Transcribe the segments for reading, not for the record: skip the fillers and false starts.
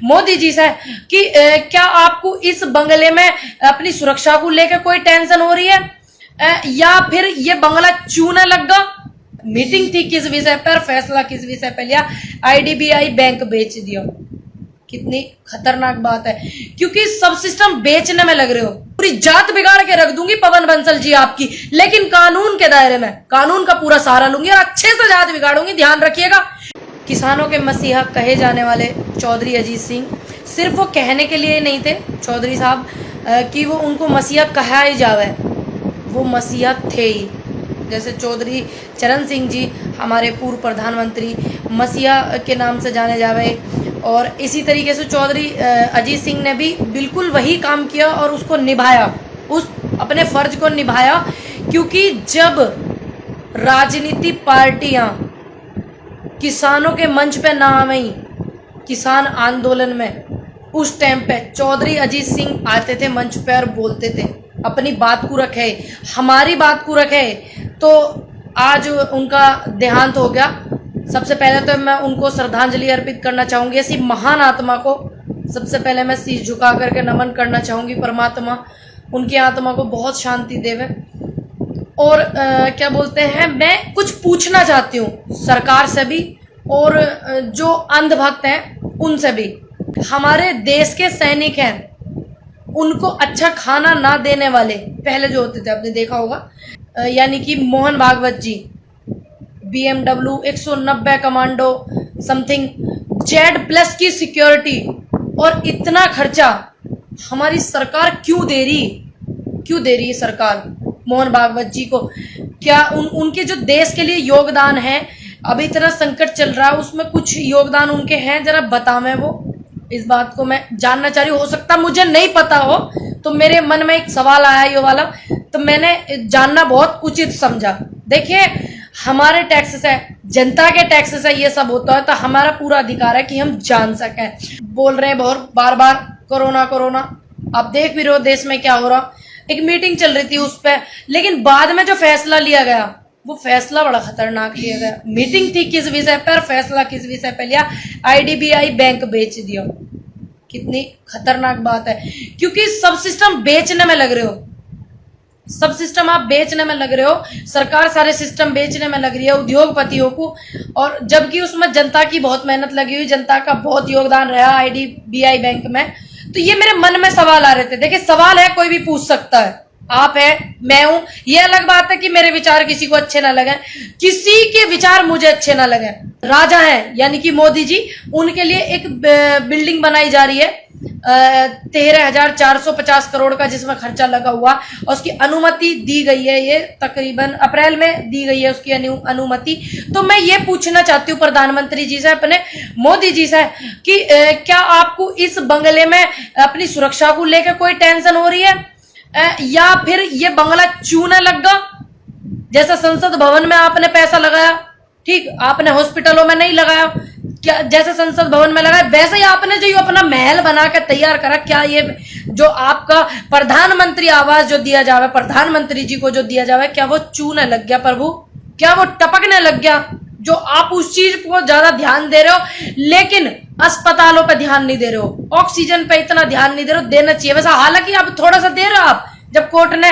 मोदी जी से कि क्या आपको इस बंगले में अपनी सुरक्षा को लेकर कोई टेंशन हो रही है या फिर ये बंगला चूना लगा। मीटिंग थी किस विषय पर, फैसला किस विषय पर लिया, आईडीबीआई बैंक बेच दिया। कितनी खतरनाक बात है, क्योंकि सब सिस्टम बेचने में लग रहे हो। पूरी जात बिगाड़ के रख दूंगी पवन बंसल जी आपकी, लेकिन कानून के दायरे में कानून का पूरा सहारा लूंगी और अच्छे से जात बिगाड़ूंगी, ध्यान रखिएगा। किसानों के मसीहा कहे जाने वाले चौधरी अजीत सिंह सिर्फ वो कहने के लिए नहीं थे चौधरी साहब कि वो उनको मसीहा कहा ही जावे, वो मसीहा थे ही। जैसे चौधरी चरण सिंह जी हमारे पूर्व प्रधानमंत्री मसीहा के नाम से जाने जावे, और इसी तरीके से चौधरी अजीत सिंह ने भी बिल्कुल वही काम किया और उसको निभाया, उस अपने फर्ज को निभाया। क्योंकि जब राजनीति पार्टियां किसानों के मंच पे ना आई, किसान आंदोलन में, उस टाइम पे चौधरी अजीत सिंह आते थे मंच पे और बोलते थे, अपनी बात को रखे, हमारी बात को रखे। तो आज उनका देहांत हो गया। सबसे पहले तो मैं उनको श्रद्धांजलि अर्पित करना चाहूंगी, ऐसी महान आत्मा को सबसे पहले मैं शीश झुका करके नमन करना चाहूंगी। परमात्मा उनकी आत्मा को बहुत शांति देवे। और क्या बोलते हैं, मैं कुछ पूछना चाहती हूँ सरकार से भी और जो अंधभक्त हैं उनसे भी। हमारे देश के सैनिक हैं, उनको अच्छा खाना ना देने वाले पहले जो होते थे, आपने देखा होगा, यानी कि मोहन भागवत जी, BMW 190 कमांडो समथिंग Z+ की सिक्योरिटी, और इतना खर्चा हमारी सरकार क्यों दे रही है सरकार मोहन भागवत जी को। क्या उनके जो देश के लिए योगदान है, अभी इतना संकट चल रहा है उसमें कुछ योगदान उनके हैं, जरा बतावें वो। इस बात को मैं जानना चाह रही हूँ, हो सकता मुझे नहीं पता हो, तो मेरे मन में एक सवाल आया ये वाला, तो मैंने जानना बहुत उचित समझा। देखिए, हमारे टैक्स से, जनता के टैक्स से ये सब होता है, तो हमारा पूरा अधिकार है कि हम जान सकें। बोल रहे हैं बहुत बार बार कोरोना कोरोना, आप देख भी रहे हो देश में क्या हो रहा। एक मीटिंग चल रही थी उस पर, लेकिन बाद में जो फैसला लिया गया वो फैसला बड़ा खतरनाक लिया गया। मीटिंग थी किस विषय पर, फैसला किस विषय पर लिया, आईडीबीआई बैंक बेच दिया। कितनी खतरनाक बात है, क्योंकि सब सिस्टम बेचने में लग रहे हो, सब सिस्टम आप बेचने में लग रहे हो। सरकार सारे सिस्टम बेचने में लग रही है उद्योगपतियों को, और जबकि उसमें जनता की बहुत मेहनत लगी हुई, जनता का बहुत योगदान रहा आईडीबीआई बैंक में। तो ये मेरे मन में सवाल आ रहे थे। देखिए, सवाल है, कोई भी पूछ सकता है, आप है, मैं हूं। ये अलग बात है कि मेरे विचार किसी को अच्छे ना लगे, किसी के विचार मुझे अच्छे ना लगे। राजा हैं यानी कि मोदी जी, उनके लिए एक बिल्डिंग बनाई जा रही है 13,450 करोड़ का, जिसमें खर्चा लगा हुआ, और उसकी अनुमति दी गई है, ये तकरीबन अप्रैल में दी गई है उसकी अनुमति। तो मैं ये पूछना चाहती हूँ प्रधानमंत्री जी से, अपने मोदी जी से, कि क्या आपको इस बंगले में अपनी सुरक्षा को लेकर कोई टेंशन हो रही है या फिर ये बंगला चूना लगा। जैसा संसद भवन में आपने पैसा लगाया, ठीक, आपने हॉस्पिटलों में नहीं लगाया, क्या जैसे संसद भवन में लगाया वैसे ही आपने जो अपना महल बना के तैयार करा। क्या ये जो आपका प्रधानमंत्री आवास जो दिया जावे, प्रधानमंत्री जी को जो दिया जावे, क्या वो चूने लग गया प्रभु, क्या वो टपकने लग गया? जो आप उस चीज को ज्यादा ध्यान दे रहे हो, लेकिन अस्पतालों पे ध्यान नहीं दे रहे हो, ऑक्सीजन पे इतना ध्यान नहीं दे रहे हो, देना चाहिए वैसा। हालांकि आप थोड़ा सा दे रहे हो, आप जब कोर्ट ने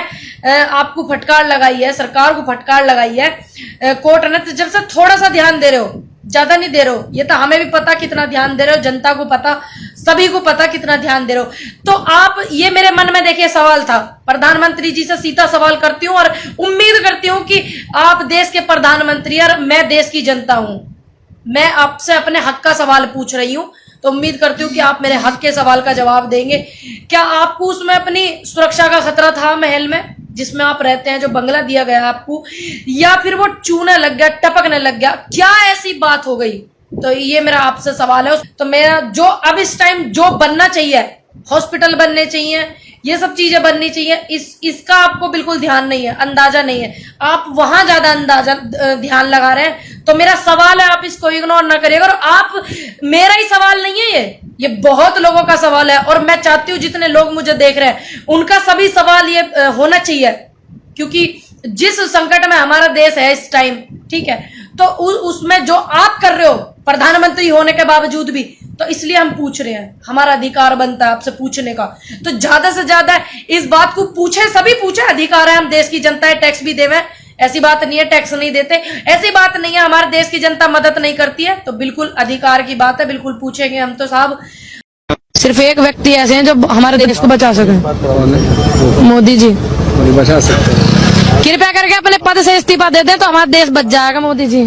आपको फटकार लगाई है, सरकार को फटकार लगाई है कोर्ट ने, तो जब से थोड़ा सा ध्यान दे रहे हो, ज्यादा नहीं दे रहे हो। ये तो हमें भी पता कितना ध्यान दे रहे हो, जनता को पता, सभी को पता कितना ध्यान दे रहे हो। तो आप, ये मेरे मन में देखिए सवाल था, प्रधानमंत्री जी से सीधा सवाल करती हूँ और उम्मीद करती हूँ कि आप देश के प्रधानमंत्री और मैं देश की जनता हूं, मैं आपसे अपने हक का सवाल पूछ रही हूँ, तो उम्मीद करती हूँ कि आप मेरे हक के सवाल का जवाब देंगे। क्या आपको उसमें अपनी सुरक्षा का खतरा था महल में जिसमें आप रहते हैं, जो बंगला दिया गया आपको, या फिर वो चूना लग गया, टपकने लग गया, क्या ऐसी बात हो गई? तो ये मेरा आपसे सवाल है। तो मेरा जो अब इस टाइम जो बनना चाहिए, हॉस्पिटल बनने चाहिए, ये सब चीजें बननी चाहिए, इसका आपको बिल्कुल ध्यान नहीं है, अंदाजा नहीं है, आप वहां ज्यादा ध्यान लगा रहे हैं। तो मेरा सवाल है, आप इसको इग्नोर ना करिएगा। और आप, मेरा ही सवाल नहीं है ये बहुत लोगों का सवाल है, और मैं चाहती हूँ जितने लोग मुझे देख रहे हैं उनका सभी सवाल ये होना चाहिए, क्योंकि जिस संकट में हमारा देश है इस टाइम, ठीक है, तो उसमें जो आप कर रहे हो प्रधानमंत्री होने के बावजूद भी, तो तो इसलिए हम पूछ रहे हैं, हमारा अधिकार बनता है आपसे पूछने का। तो ज्यादा से ज्यादा इस बात को पूछे, सभी पूछे, अधिकार है, हम देश की जनता है, टैक्स भी देवे, ऐसी बात नहीं है टैक्स नहीं देते, ऐसी बात नहीं है हमारे देश की जनता मदद नहीं करती है, तो बिल्कुल अधिकार की बात है, बिल्कुल पूछेंगे हम। तो साहब सिर्फ एक व्यक्ति ऐसे हैं जो हमारे देश को बचा सके, मोदी जी बचा सकते हैं। कृपया करके अपने पद से इस्तीफा दे दें तो हमारा देश बच जाएगा मोदी जी।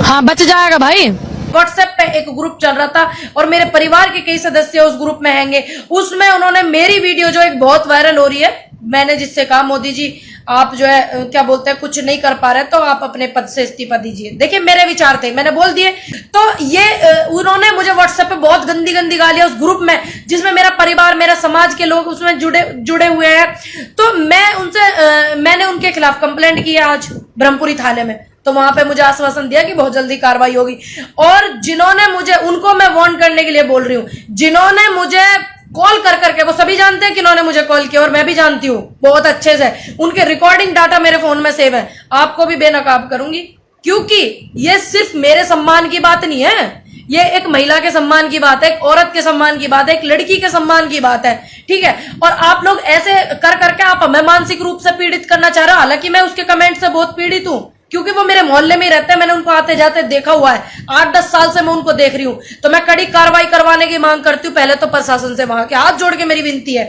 हाँ बच जाएगा भाई। व्हाट्सएप पे एक ग्रुप चल रहा था और मेरे परिवार के कई सदस्य उस ग्रुप में हैंगे, उसमें उन्होंने मेरी वीडियो जो एक बहुत वायरल हो रही है, मैंने जिससे कहा मोदी जी आप जो है क्या बोलते हैं कुछ नहीं कर पा रहे तो आप अपने पद से इस्तीफा दीजिए। देखिए मेरे विचार थे, मैंने बोल दिए। तो ये उन्होंने मुझे व्हाट्सएप पे बहुत गंदी गंदी गालियां उस ग्रुप में जिसमें मेरा परिवार, मेरा समाज के लोग उसमें जुड़े हुए हैं, तो मैंने उनके खिलाफ कंप्लेंट की है आज ब्रह्मपुरी थाने में। तो वहां पे मुझे आश्वासन दिया कि बहुत जल्दी कार्रवाई होगी। और जिन्होंने मुझे, उनको मैं वार्न करने के लिए बोल रही हूँ, जिन्होंने मुझे कॉल कर करके, वो सभी जानते हैं कि इन्होंने मुझे कॉल किया और मैं भी जानती हूँ बहुत अच्छे से, उनके रिकॉर्डिंग डाटा मेरे फोन में सेव है, आपको भी बेनकाब करूंगी। क्योंकि ये सिर्फ मेरे सम्मान की बात नहीं है, ये एक महिला के सम्मान की बात है, एक औरत के सम्मान की बात है, एक लड़की के सम्मान की बात है, ठीक है। और आप लोग ऐसे कर करके आप हमें मानसिक रूप से पीड़ित करना चाह रहे हो। हालांकि मैं उसके कमेंट से बहुत पीड़ित हूं क्योंकि वो मेरे मोहल्ले में ही रहते हैं, मैंने उनको आते जाते देखा हुआ है, 8-10 साल से मैं उनको देख रही हूं। तो मैं कड़ी कार्रवाई करवाने की मांग करती हूँ पहले तो प्रशासन से, वहां के हाथ जोड़ के मेरी विनती है,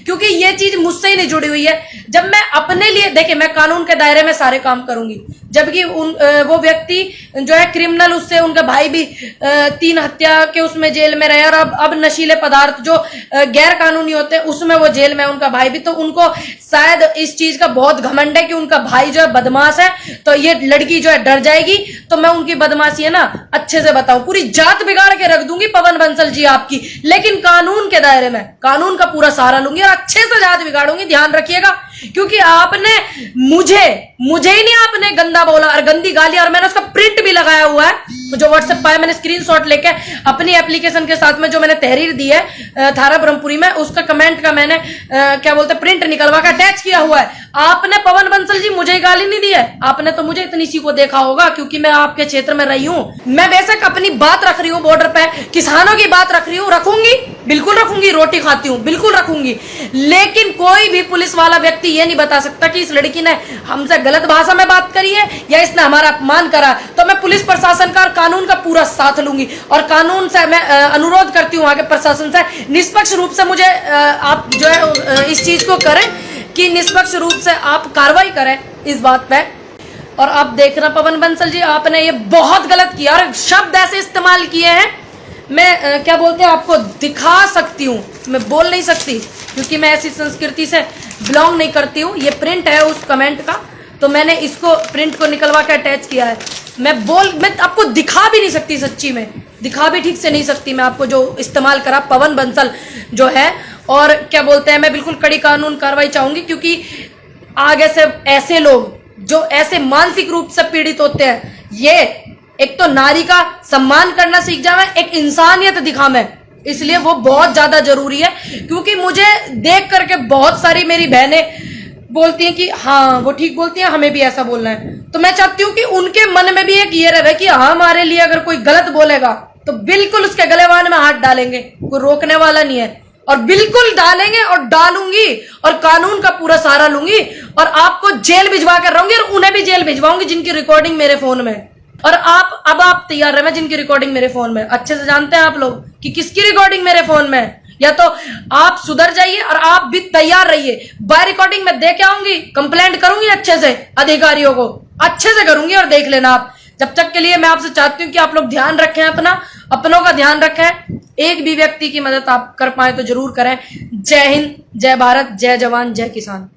क्योंकि ये चीज मुझसे ही नहीं जुड़ी हुई है। जब मैं अपने लिए, देखिए मैं कानून के दायरे में सारे काम करूंगी, जबकि वो व्यक्ति जो है क्रिमिनल, उससे उनका भाई भी 3 हत्या के उसमें जेल में रहे, और अब नशीले पदार्थ जो गैर कानूनी होते हैं उसमें वो जेल में, उनका भाई भी। तो उनको शायद इस चीज का बहुत घमंड है कि उनका भाई जो है बदमाश है, तो ये लड़की जो है डर जाएगी। तो मैं उनकी बदमाशी है ना अच्छे से बताऊं, पूरी जात बिगाड़ के रख दूंगी पवन बंसल जी आपकी, लेकिन कानून के दायरे में कानून का पूरा सहारा लूंगी और अच्छे से जात बिगाड़ूंगी, ध्यान रखिएगा। क्योंकि आपने मुझे ही नहीं, आपने गंदा बोला और गंदी गाली, और मैंने उसका प्रिंट भी लगाया हुआ है जो व्हाट्सएप पाया, मैंने स्क्रीनशॉट लेके अपनी एप्लीकेशन के साथ में जो मैंने तहरीर दी है थारा ब्रह्मपुरी में, उसका कमेंट का मैंने क्या बोलते प्रिंट निकलवा कर अटैच किया हुआ है। आपने पवन बंसल जी मुझे गाली नहीं दी है, आपने तो मुझे इतनी सी को देखा होगा क्योंकि मैं आपके क्षेत्र में रही हूं। मैं बेशक अपनी बात रख रही हूँ बॉर्डर पे, किसानों की बात रख रही हूँ, रखूंगी, बिल्कुल रखूंगी, रोटी खाती हूँ बिल्कुल रखूंगी, लेकिन कोई भी पुलिस वाला व्यक्ति ये नहीं बता सकता कि इस लड़की ने हमसे गलत भाषा में बात करी है या इसने हमारा अपमान करा। तो मैं पुलिस प्रशासन का और कानून का पूरा साथ लूंगी, और कानून से मैं अनुरोध करती हूँ आगे प्रशासन से, निष्पक्ष रूप से मुझे आप जो है इस चीज को करें कि निष्पक्ष रूप से आप कार्रवाई करें इस बात पे। और आप देखना पवन बंसल जी, आपने ये बहुत गलत किया और शब्द ऐसे इस्तेमाल किए हैं, मैं क्या बोलते हैं आपको दिखा सकती हूँ, मैं बोल नहीं सकती क्योंकि मैं ऐसी संस्कृति से बिलोंग नहीं करती हूँ। ये प्रिंट है उस कमेंट का, तो मैंने इसको प्रिंट को निकलवा के अटैच किया है। मैं आपको दिखा भी नहीं सकती, सच्ची में दिखा भी ठीक से नहीं सकती मैं आपको, जो इस्तेमाल करा पवन बंसल जो है। और क्या बोलते हैं, मैं बिल्कुल कड़ी कानून कार्रवाई चाहूंगी, क्योंकि आगे से ऐसे लोग जो ऐसे मानसिक रूप से पीड़ित होते हैं, ये एक तो नारी का सम्मान करना सीख जावे, एक इंसानियत दिखावे, इसलिए वो बहुत ज्यादा जरूरी है। क्योंकि मुझे देख करके बहुत सारी मेरी बहनें बोलती हैं कि हाँ वो ठीक बोलती हैं, हमें भी ऐसा बोलना है। तो मैं चाहती हूँ कि उनके मन में भी एक ये रहे कि हमारे लिए अगर कोई गलत बोलेगा तो बिल्कुल उसके गलेवान में हाथ डालेंगे, कोई रोकने वाला नहीं है, और बिल्कुल डालेंगे और डालूंगी, और कानून का पूरा सहारा लूंगी, और आपको जेल भिजवा कर रहूंगी, और उन्हें भी जेल भिजवाऊंगी जिनकी रिकॉर्डिंग मेरे फोन में। और आप तैयार रहे, जिनकी रिकॉर्डिंग मेरे फोन में, अच्छे से जानते हैं आप लोग कि किसकी रिकॉर्डिंग मेरे फोन में है। या तो आप सुधर जाइए और आप भी तैयार रहिए, बाय रिकॉर्डिंग में दे के आऊंगी, कंप्लेंट करूंगी अच्छे से, अधिकारियों को अच्छे से करूंगी, और देख लेना आप। जब तक के लिए मैं आपसे चाहती हूँ कि आप लोग ध्यान रखें, अपनों का ध्यान रखें, एक भी व्यक्ति की मदद आप कर पाए तो जरूर करें। जय हिंद, जय भारत, जय जवान, जय किसान।